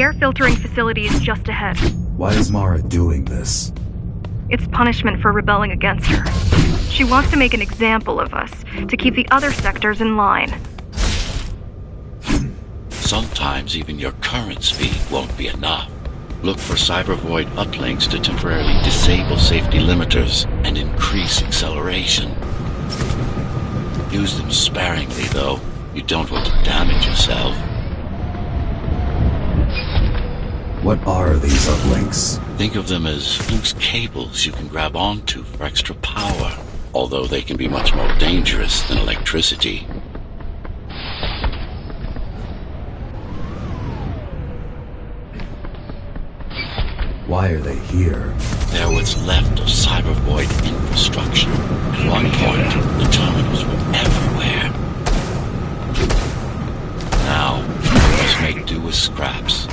air filtering facility is just ahead. Why is Mara doing this? It's punishment for rebelling against her. She wants to make an example of us, to keep the other sectors in line. Sometimes even your current speed won't be enough. Look for cybervoid uplinks to temporarily disable safety limiters and increase acceleration. Use them sparingly, though. You don't want to damage yourself. What are these uplinks? Think of them as loose cables you can grab onto for extra power, although they can be much more dangerous than electricity. Why are they here? They're what's left of cybervoid infrastructure. At one point, the terminals were everywhere. Now, we must make do with scraps.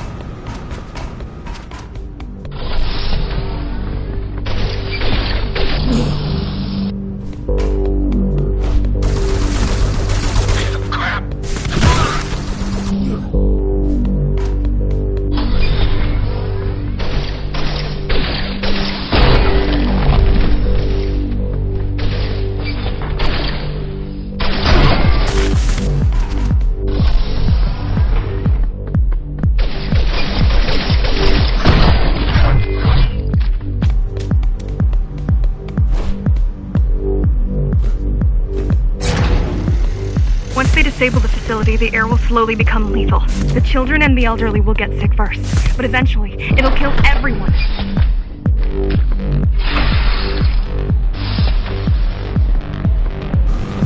Disable the facility, the air will slowly become lethal. The children and the elderly will get sick first, but eventually, it'll kill everyone.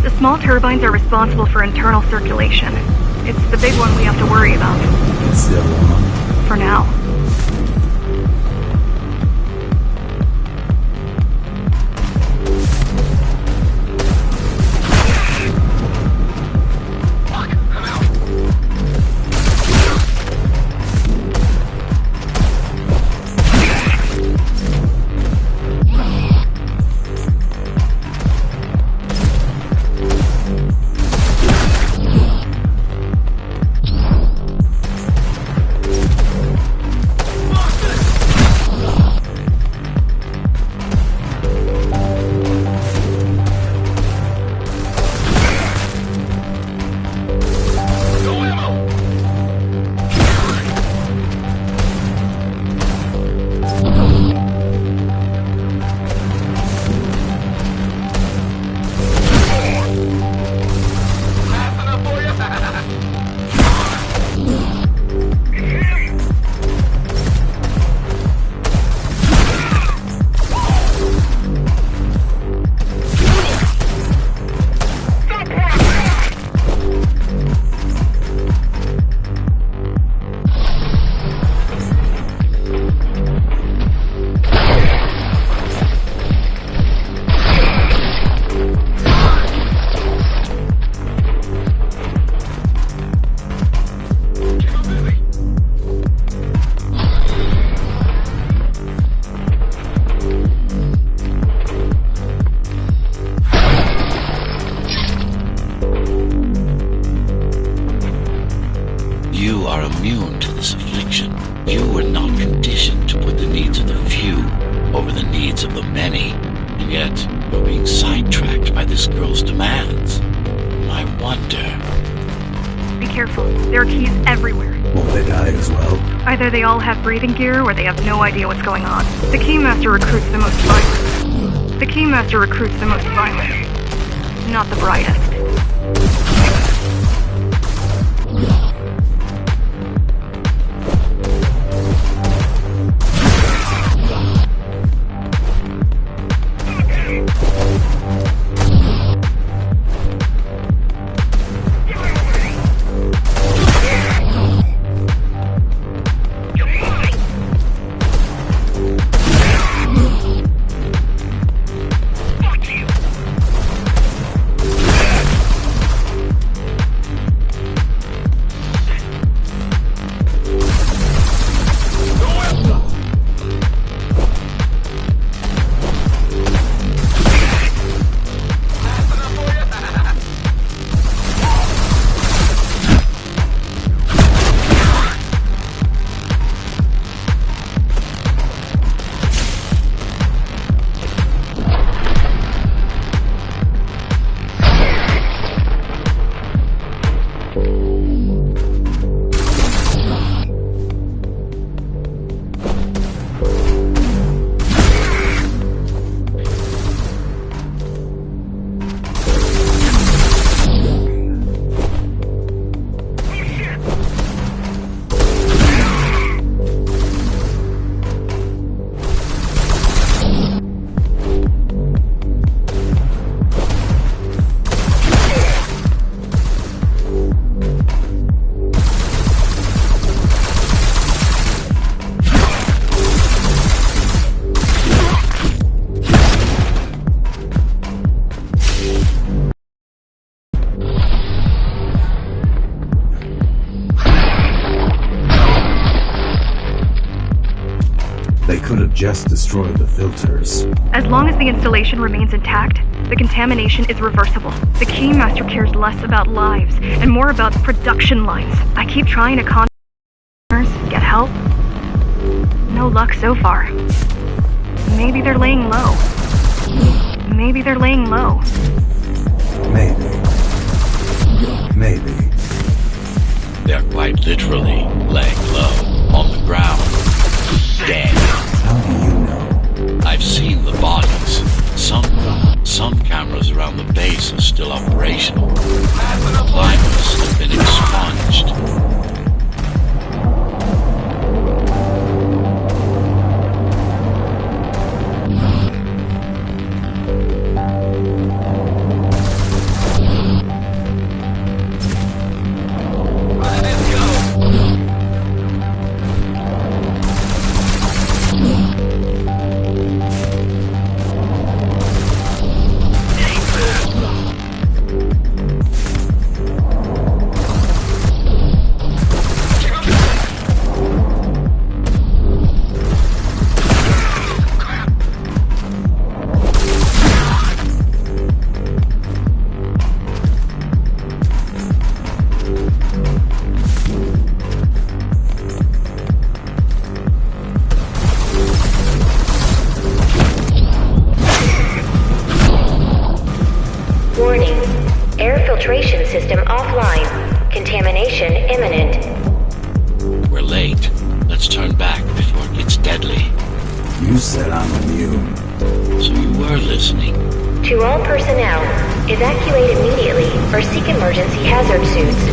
The small turbines are responsible for internal circulation. It's the big one we have to worry about. It's still on. For now. You are immune to this affliction. You were not conditioned to put the needs of the few over the needs of the many. And yet, you're being sidetracked by this girl's demands. I wonder... Be careful. There are keys everywhere. Won't they die as well? Either they all have breathing gear, or they have no idea what's going on. The Keymaster recruits the most violent. The Keymaster recruits the most violent. Not the brightest. They could have just destroyed the filters. As long as the installation remains intact, the contamination is reversible. The Keymaster cares less about lives and more about production lines. I keep trying to contact get help. No luck so far. Maybe they're laying low. Maybe they're laying low. Maybe. Maybe. They're quite literally laying low on the ground. Dead. How do you know? I've seen the bodies. Some cameras around the base are still operational. The climbers have been expunged. Warning. Air filtration system offline. Contamination imminent. We're late. Let's turn back before it gets deadly. You said I'm immune. So you were listening. To all personnel, evacuate immediately or seek emergency hazard suits.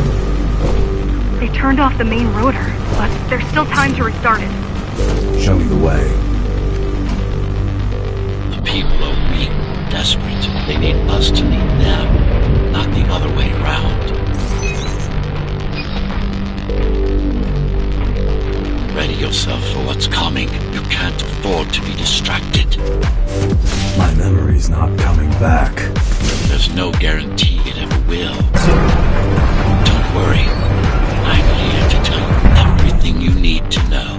They turned off the main rotor, but there's still time to restart it. Show me the way. The people are weak, desperate. They need us to need them, not the other way around. Ready yourself for what's coming. You can't afford to be distracted. My memory's not coming back. There's no guarantee it ever will. Don't worry. I'm here to tell you everything you need to know.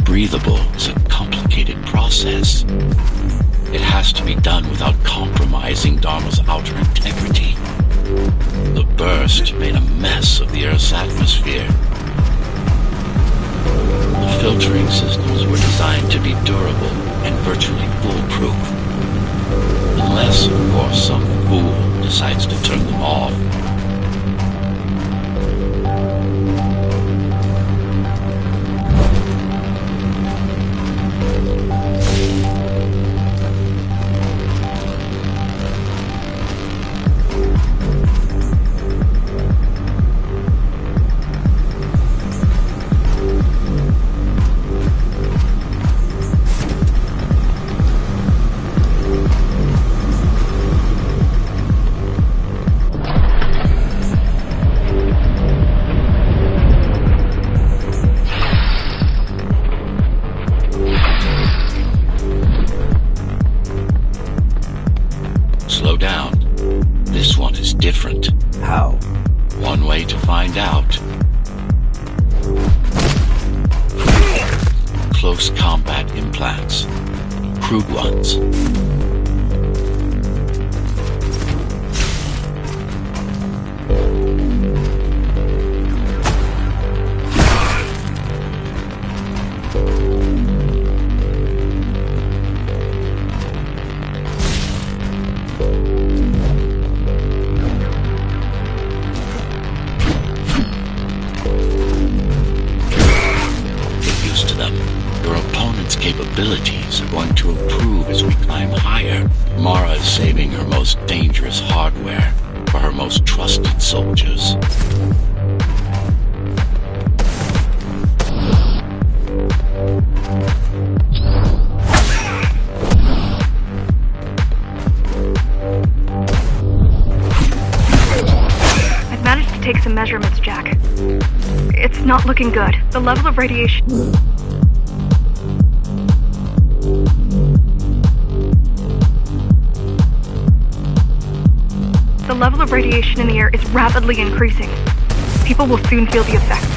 Breathable is a complicated process. It has to be done without compromising Dharma's outer integrity. The burst made a mess of the Earth's atmosphere. The filtering systems were designed to be durable and virtually foolproof. Unless works, or some fool decides to turn them off. Slow down. This one is different. How? One way to find out. Close combat implants. Crude ones. Capabilities are going to improve as we climb higher. Mara is saving her most dangerous hardware for her most trusted soldiers. I've managed to take some measurements, Jack. It's not looking good. The level of radiation... The level of radiation in the air is rapidly increasing. People will soon feel the effects.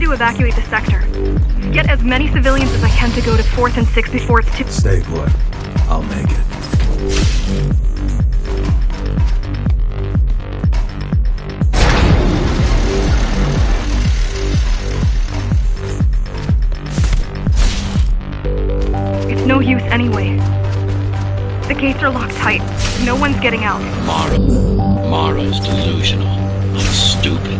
Evacuate the sector. Get as many civilians as I can to go to 4th and 6th before it's too... Stay put. I'll make it. It's no use anyway. The gates are locked tight. No one's getting out. Mara is delusional. Not stupid.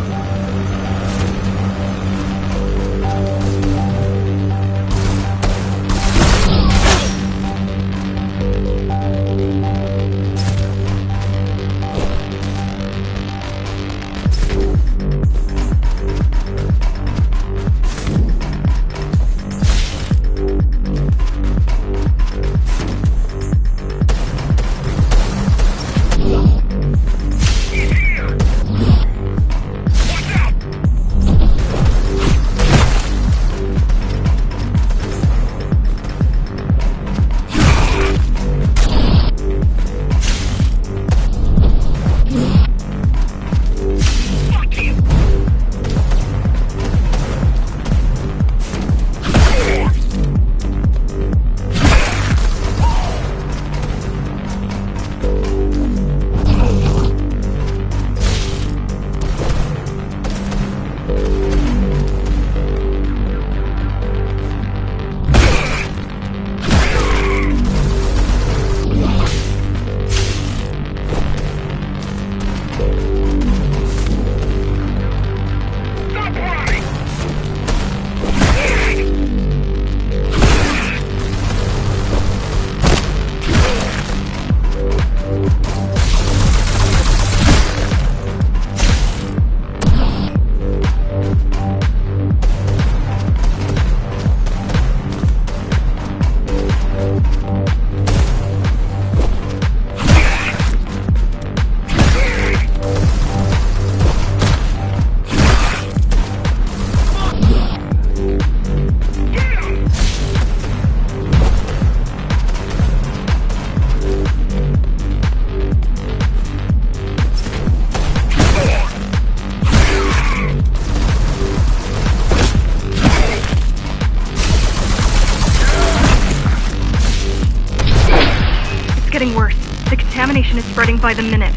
spreading by the minute.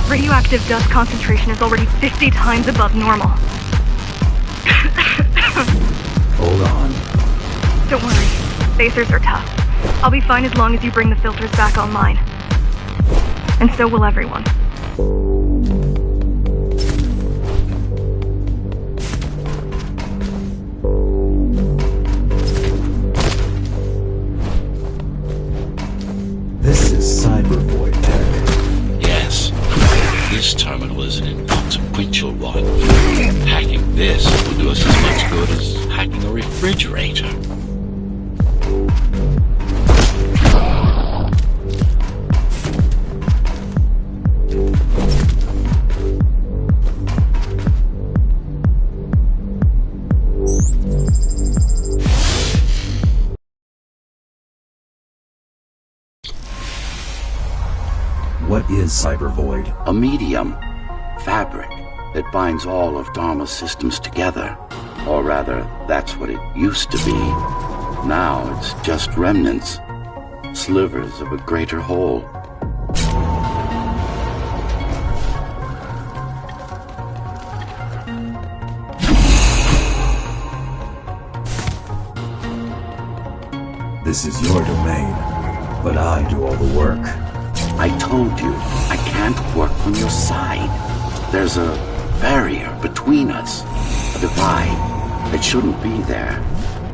Radioactive dust concentration is already 50 times above normal. Hold on. Don't worry. Spacers are tough. I'll be fine as long as you bring the filters back online. And so will everyone. This is cybervoid tech. Yes. This terminal is an inconsequential one. Hacking this will do us as much good as hacking a refrigerator. What is cybervoid? A medium, fabric, that binds all of Dharma's systems together. Or rather, that's what it used to be. Now it's just remnants, slivers of a greater whole. This is your domain, but I do all the work. I told you, I can't work from your side. There's a barrier between us, a divide that shouldn't be there.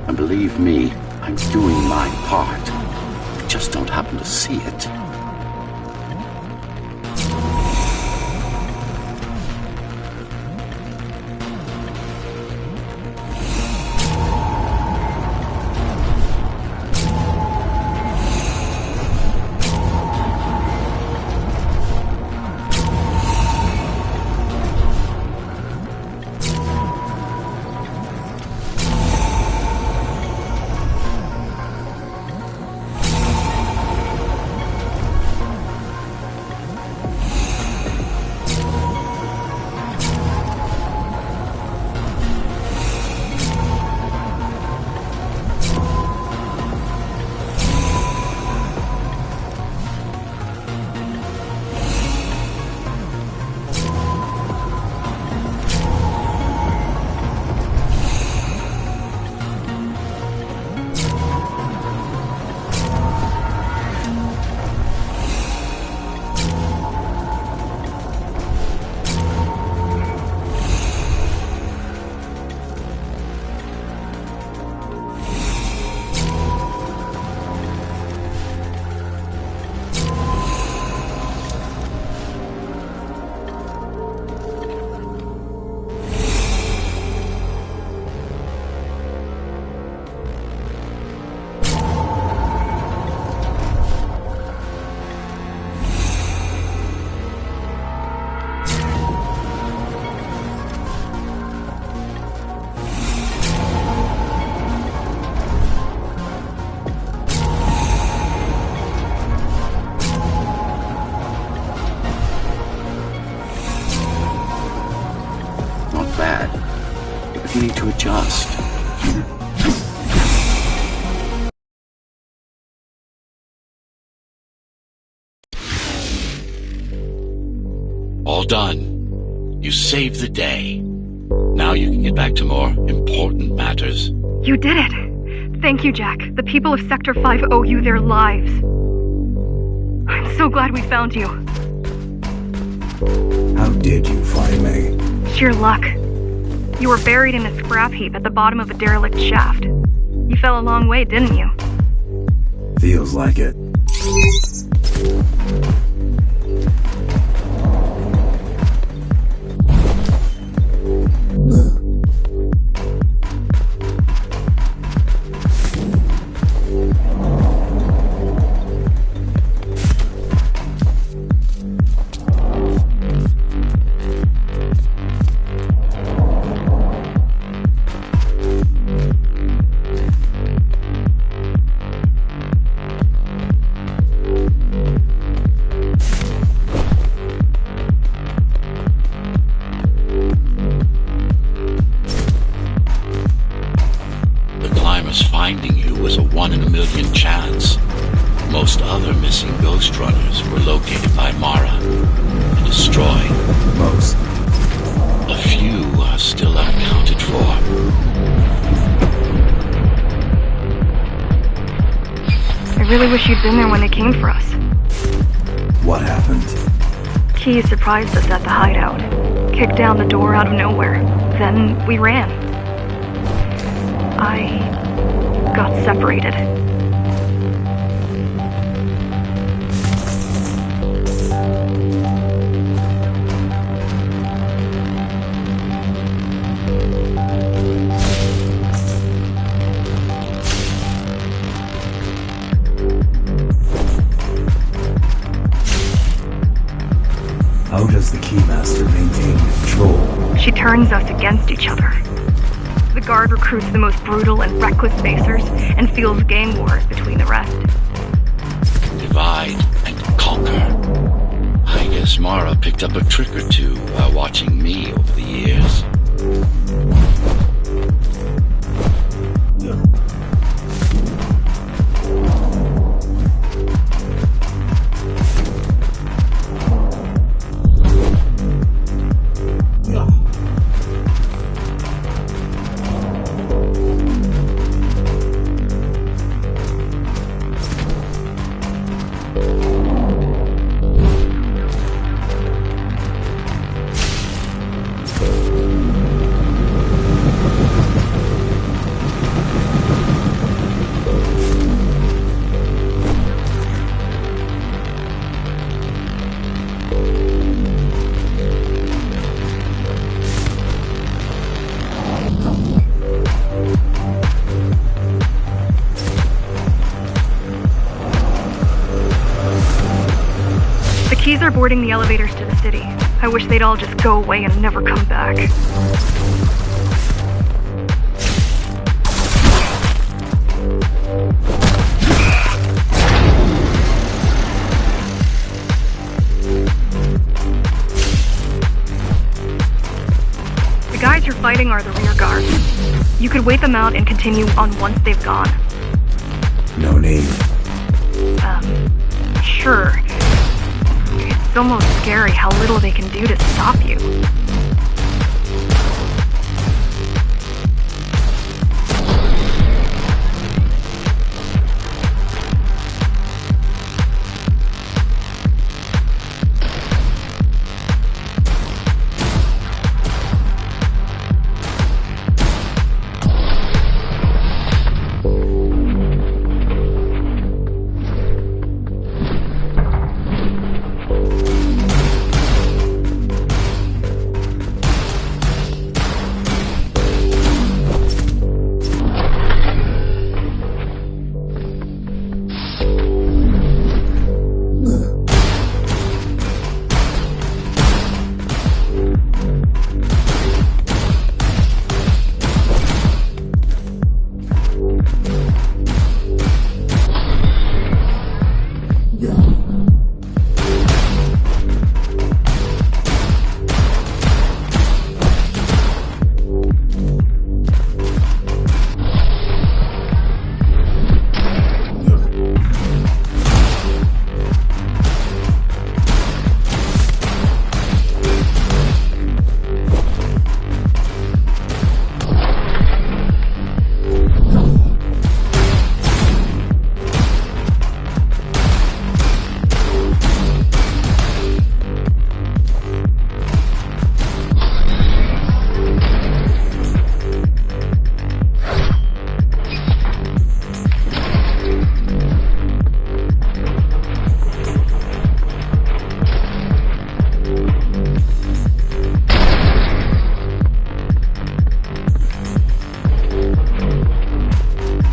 And believe me, I'm doing my part. I just don't happen to see it. You need to adjust. All done. You saved the day. Now you can get back to more important matters. You did it. Thank you, Jack. The people of Sector 5 owe you their lives. I'm so glad we found you. How did you find me? Sheer luck. You were buried in a scrap heap at the bottom of a derelict shaft. You fell a long way, didn't you? Feels like it. Finding you was a 1 in a million chance. Most other missing Ghostrunners were located by Mara and destroyed. Most. A few are still unaccounted for. I really wish you'd been there when they came for us. What happened? Key surprised us at the hideout. Kicked down the door out of nowhere. Then we ran. I got separated. How does the Keymaster maintain control? She turns us against each other. The Guard recruits the most brutal and reckless Spacers and fuels gang wars between the rest. Divide and conquer. I guess Mara picked up a trick or two while watching me over the years. The Keys are boarding the elevators to the city. I wish they'd all just go away and never come back. The guys you're fighting are the rear guard. You could wait them out and continue on once they've gone. No need. Sure. It's almost scary how little they can do to stop you.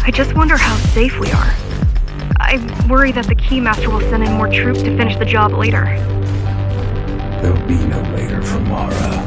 I just wonder how safe we are. I worry that the Keymaster will send in more troops to finish the job later. There'll be no later for Mara.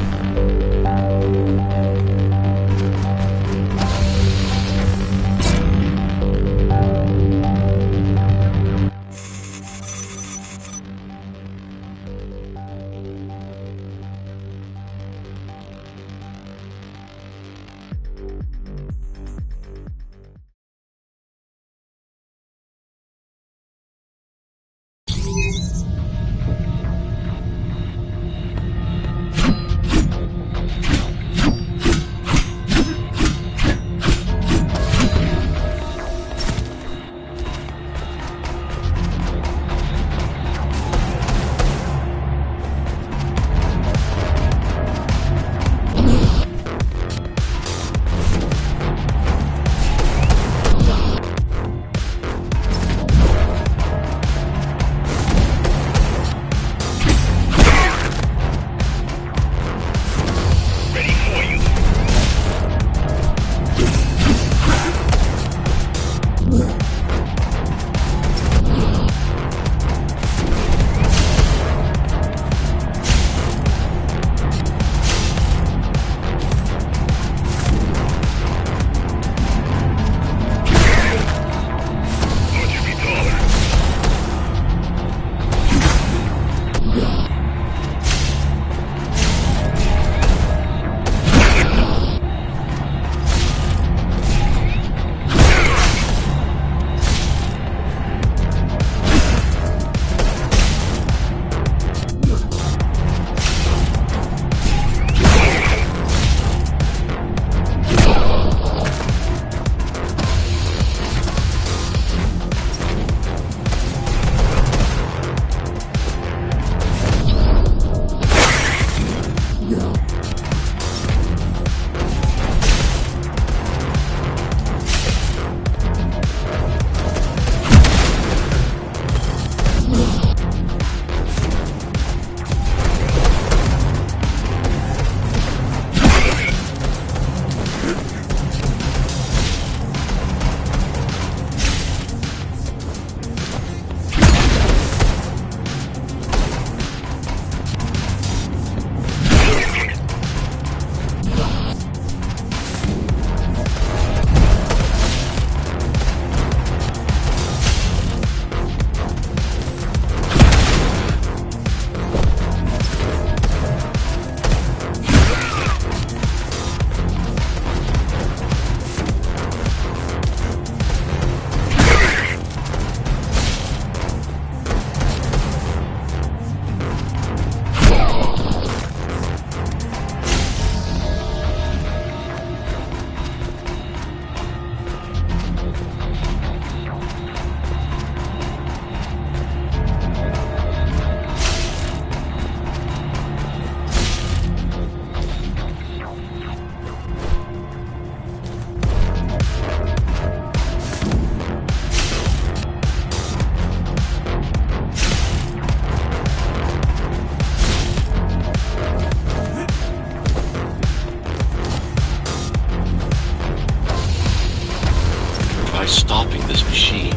By stopping this machine,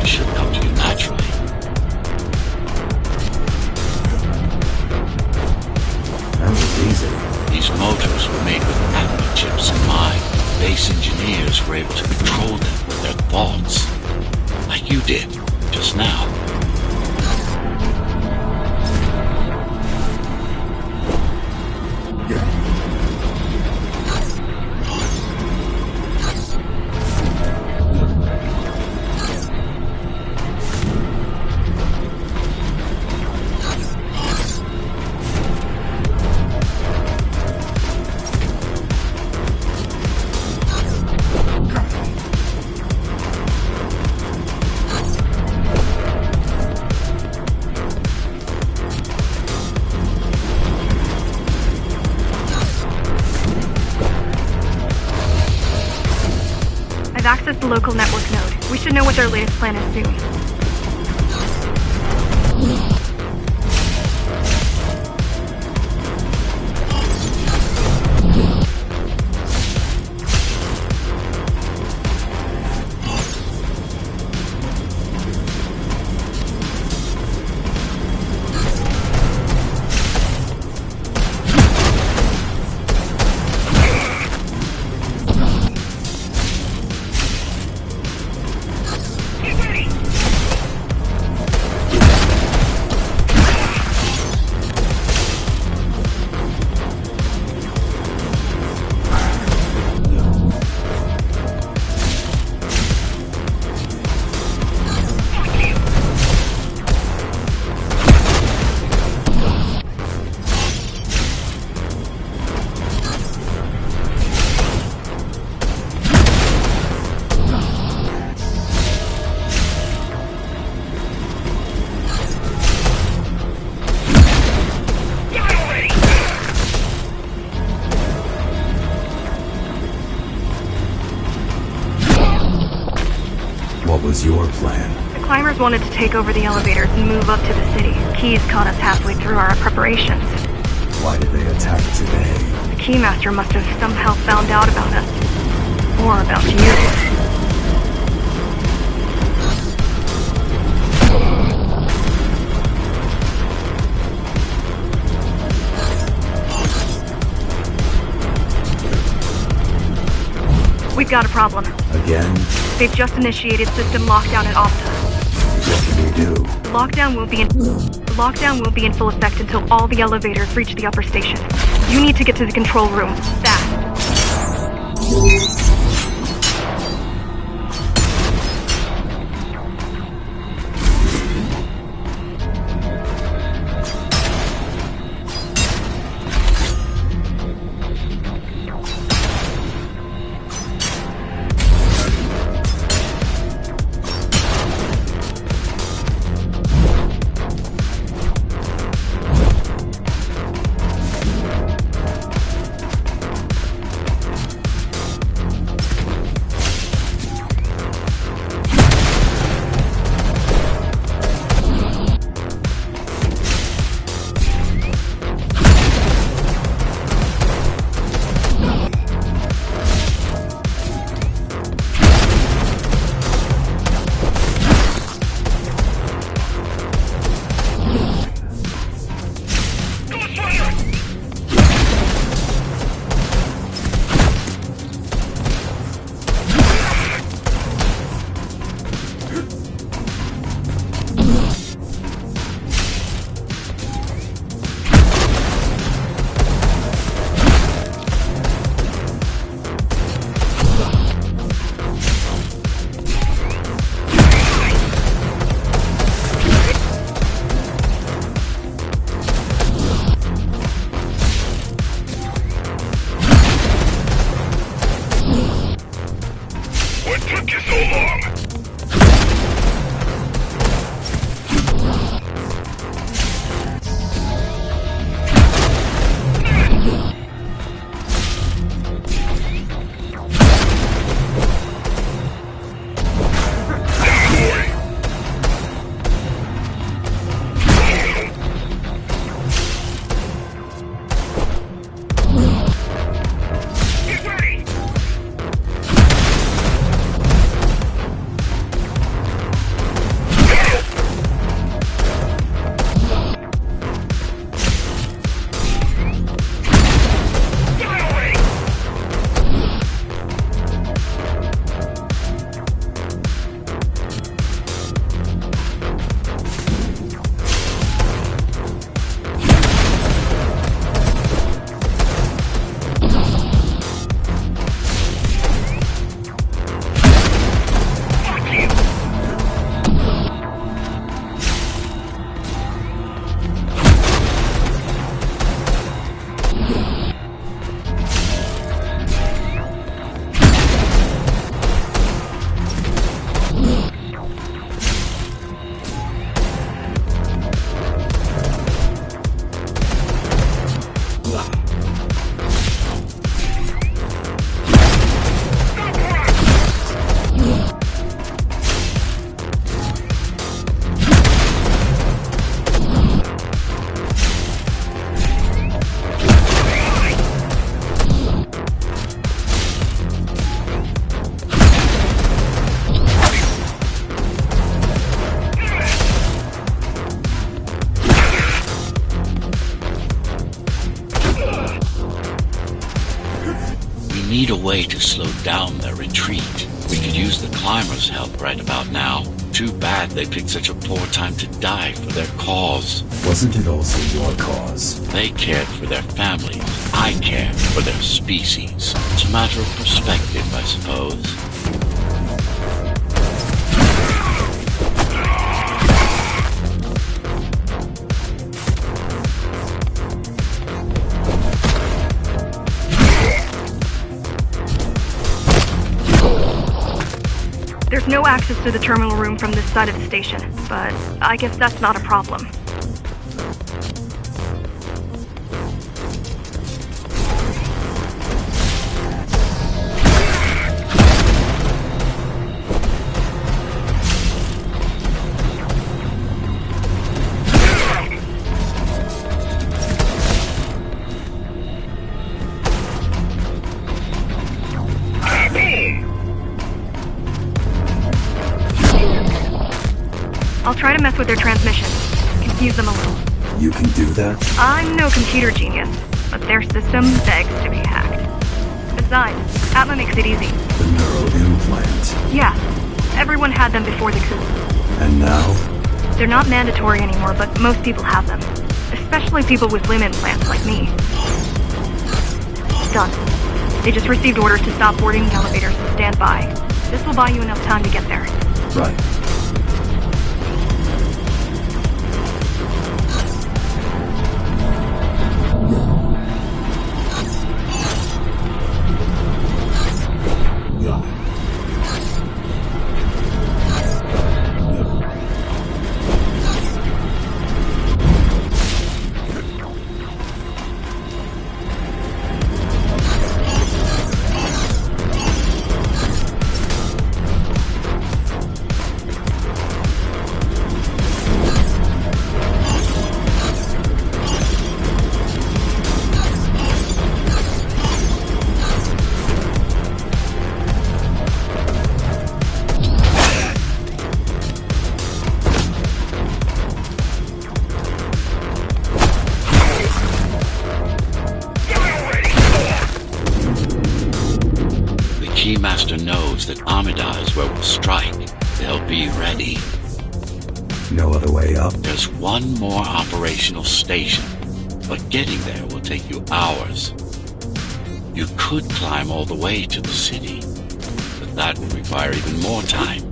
it should come to you naturally. That was easy. These motors were made with atom chips in mind. Base engineers were able to control them with their thoughts. Like you did, just now. I've accessed the local network node. We should know what their latest plan is soon. What was your plan? The climbers wanted to take over the elevators and move up to the city. Keys caught us halfway through our preparations. Why did they attack today? The Keymaster must have somehow found out about us. Or about you. We've got a problem. Again? They've just initiated system lockdown at Opta. What can we do? The lockdown will be in full effect until all the elevators reach the upper station. You need to get to the control room. Fast. need a way to slow down their retreat. We could use the climbers' help right about now. Too bad they picked such a poor time to die for their cause. Wasn't it also your cause? They cared for their families. I cared for their species. It's a matter of perspective, I suppose. There's no access to the terminal room from this side of the station, but I guess that's not a problem. I'll try to mess with their transmission, confuse them a little. You can do that? I'm no computer genius, but their system begs to be hacked. Besides, Atma makes it easy. The neural implant. Yeah, everyone had them before the coup. And now? They're not mandatory anymore, but most people have them. Especially people with limb implants like me. Done. They just received orders to stop boarding the elevators and stand by. This will buy you enough time to get there. Right. Keymaster knows that Amida is where we'll strike. They'll be ready. No other way up? There's one more operational station, but getting there will take you hours. You could climb all the way to the city, but that would require even more time.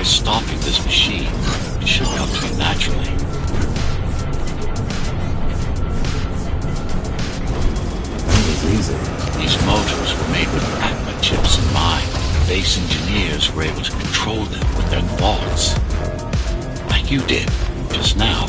stopping this machine. It should come to you naturally. That was easy. These motors were made with Atma chips in mind. Base engineers were able to control them with their thoughts. Like you did, just now.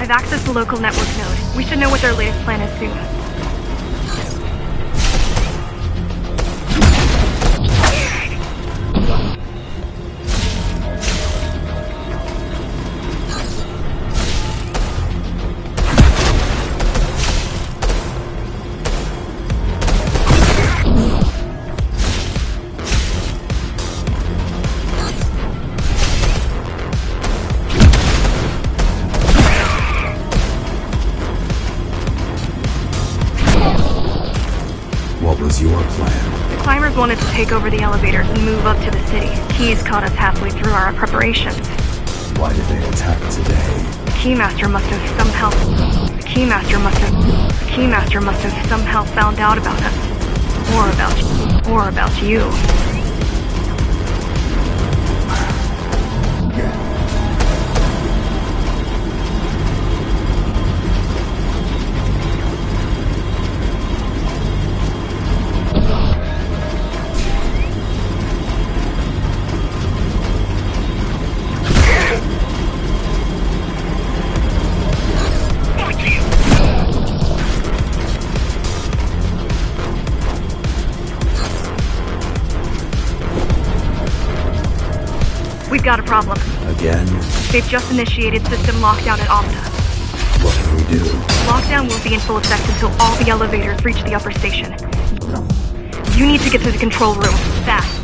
I've accessed the local network node. We should know what their latest plan is soon. What was your plan? The climbers wanted to take over the elevators and move up to the city. Keys caught us halfway through our preparations. Why did they attack today? The Keymaster must have somehow found out about us. Or about you. We've got a problem. Again? They've just initiated system lockdown at Opta. What can we do? Lockdown won't be in full effect until all the elevators reach the upper station. You need to get to the control room, fast.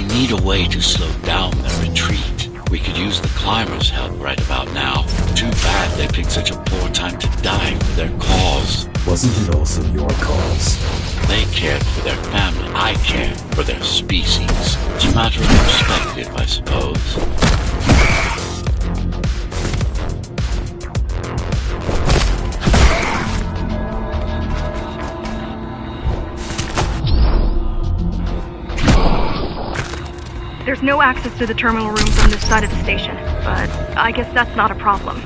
Need a way to slow down their retreat. We could use the climbers' help right about now. Too bad they picked such a poor time to die for their cause. Wasn't it also your cause? They cared for their family. I cared for their species. It's a matter of perspective, I suppose. There's no access to the terminal room from this side of the station, but I guess that's not a problem.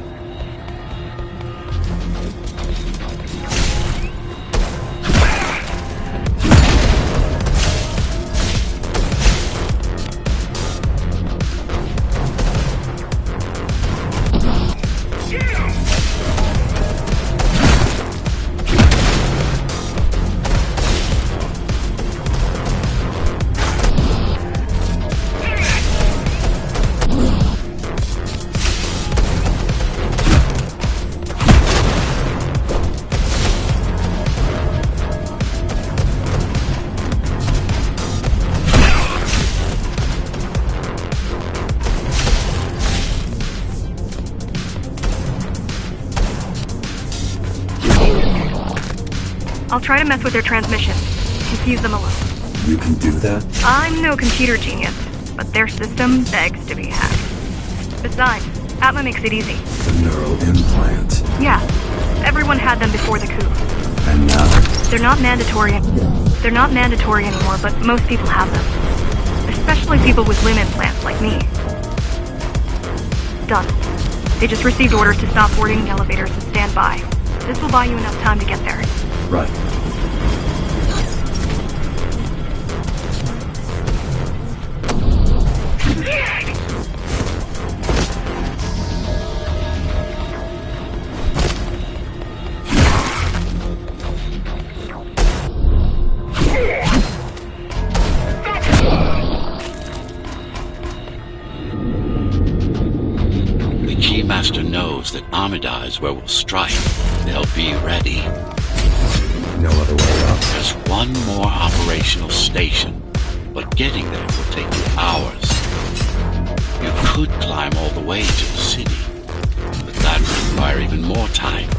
I'll try to mess with their transmission. Confuse them a little. You can do that? I'm no computer genius, but their system begs to be hacked. Besides, Atma makes it easy. The neural implant. Yeah, everyone had them before the coup. And now? They're not mandatory anymore, but most people have them. Especially people with limb implants like me. Done. They just received orders to stop boarding elevators and stand by. This will buy you enough time to get there. Right. The Keymaster knows that Amida is where we'll strike. They'll be ready. No other way up. There's one more operational station, but getting there will take you hours. You could climb all the way to the city, but that would require even more time.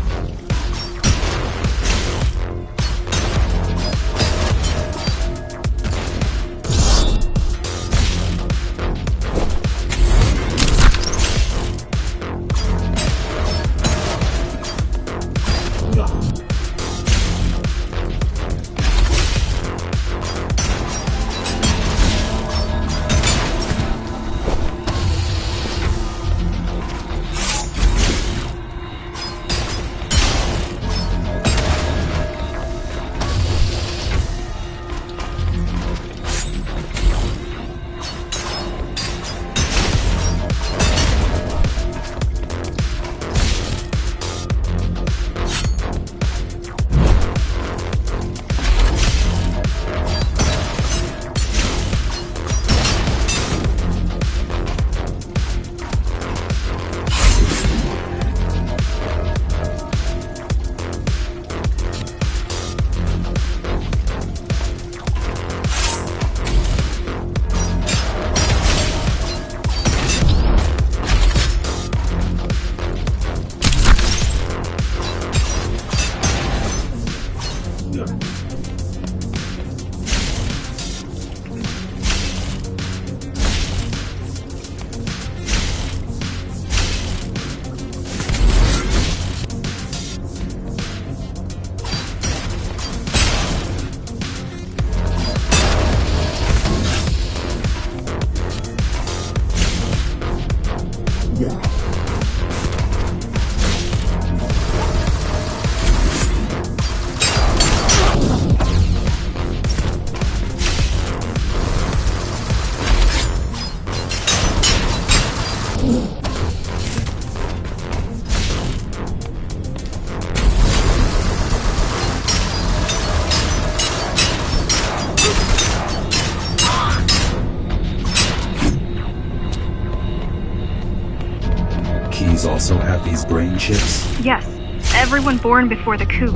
Keys also have these brain chips? Yes, everyone born before the coup.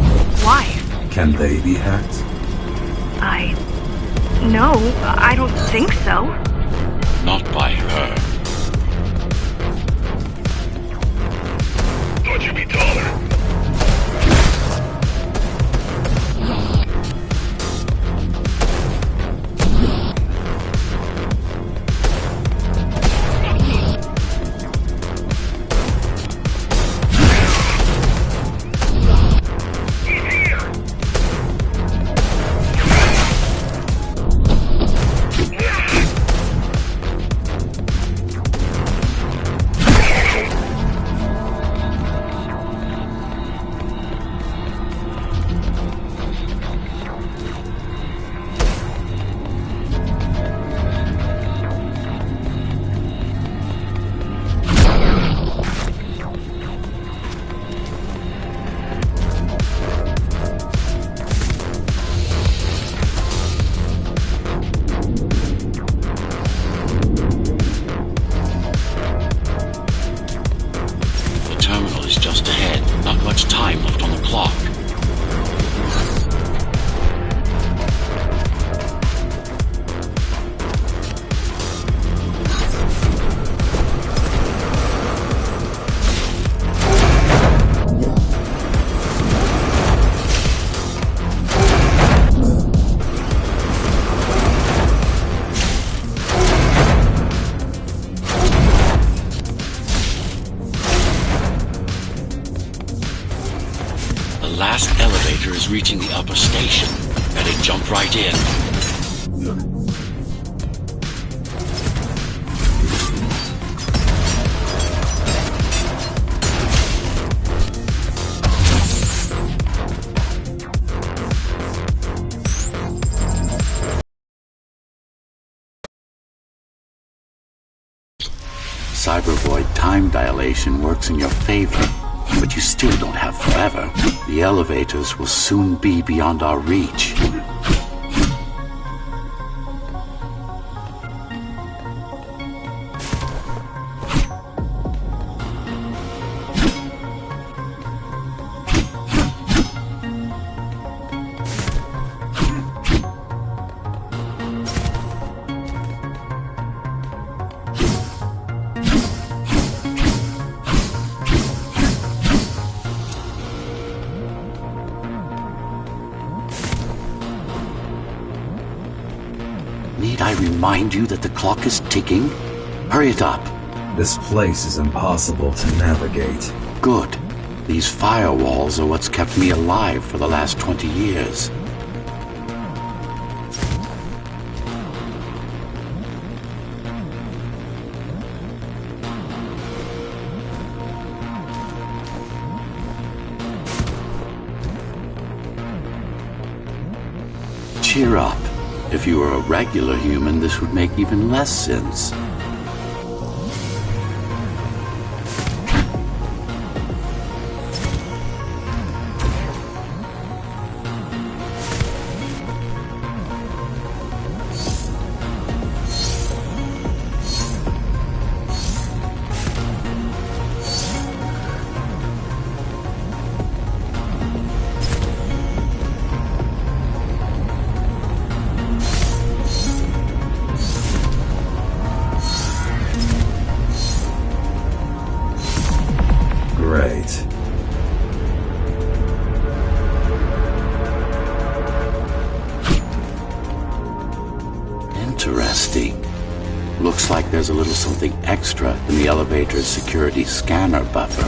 Why? Can they be hacked? No, I don't think so. Not by her. Thought you'd be taller. Time left on the clock. last elevator is reaching the upper station. Better jump right in. Cybervoid time dilation works in your favor, but you still don't have forever. The elevators will soon be beyond our reach. Need I remind you that the clock is ticking? Hurry it up. This place is impossible to navigate. Good. These firewalls are what's kept me alive for the last 20 years. Cheer up. If you were a regular human, this would make even less sense. Great. Interesting. Looks like there's a little something extra in the elevator's security scanner buffer.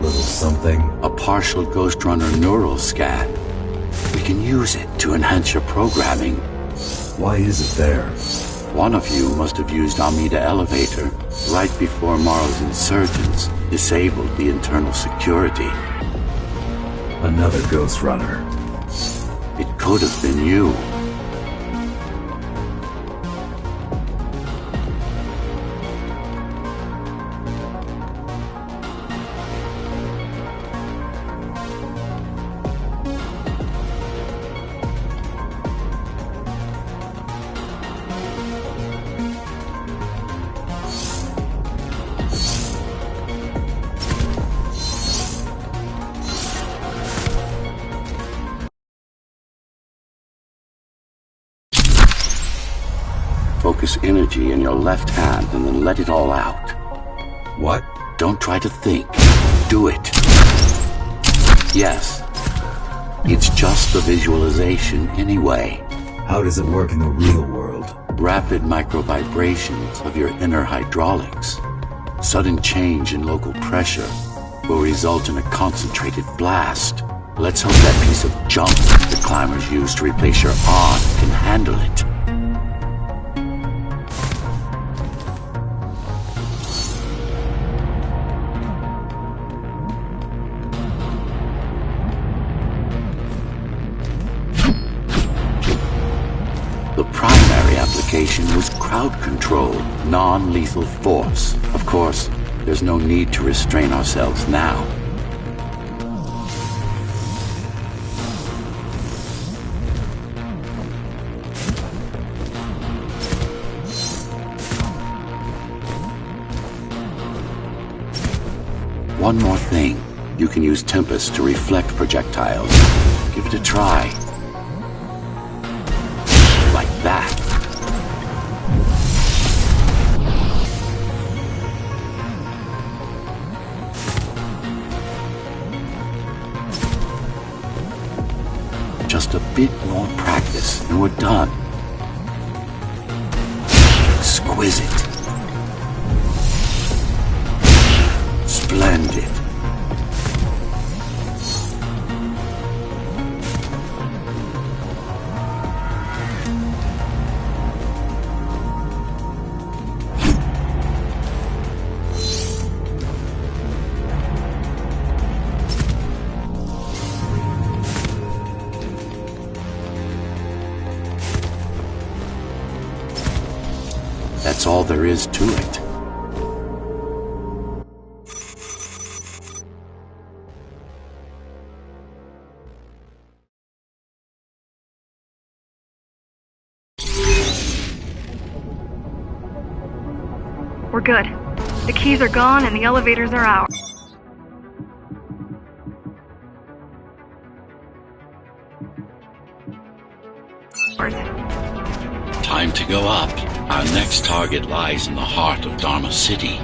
Little something. A partial Ghostrunner neural scan. We can use it to enhance your programming. Why is it there? One of you must have used Amida Elevator right before Morrow's insurgents disabled the internal security. Another Ghostrunner. It could have been you. Focus energy in your left hand and then let it all out. What? Don't try to think. Do it. Yes. It's just a visualization anyway. How does it work in the real world? Rapid micro-vibrations of your inner hydraulics. Sudden change in local pressure will result in a concentrated blast. Let's hope that piece of junk the climbers use to replace your arm can handle it. The primary application was crowd control, non-lethal force. Of course, there's no need to restrain ourselves now. One more thing. You can use Tempest to reflect projectiles. Give it a try. Like that. Just a bit more practice and we're done. Exquisite. Splendid. That's all there is to it. We're good. The keys are gone and the elevators are out. Time to go up. Our next target lies in the heart of Dharma City.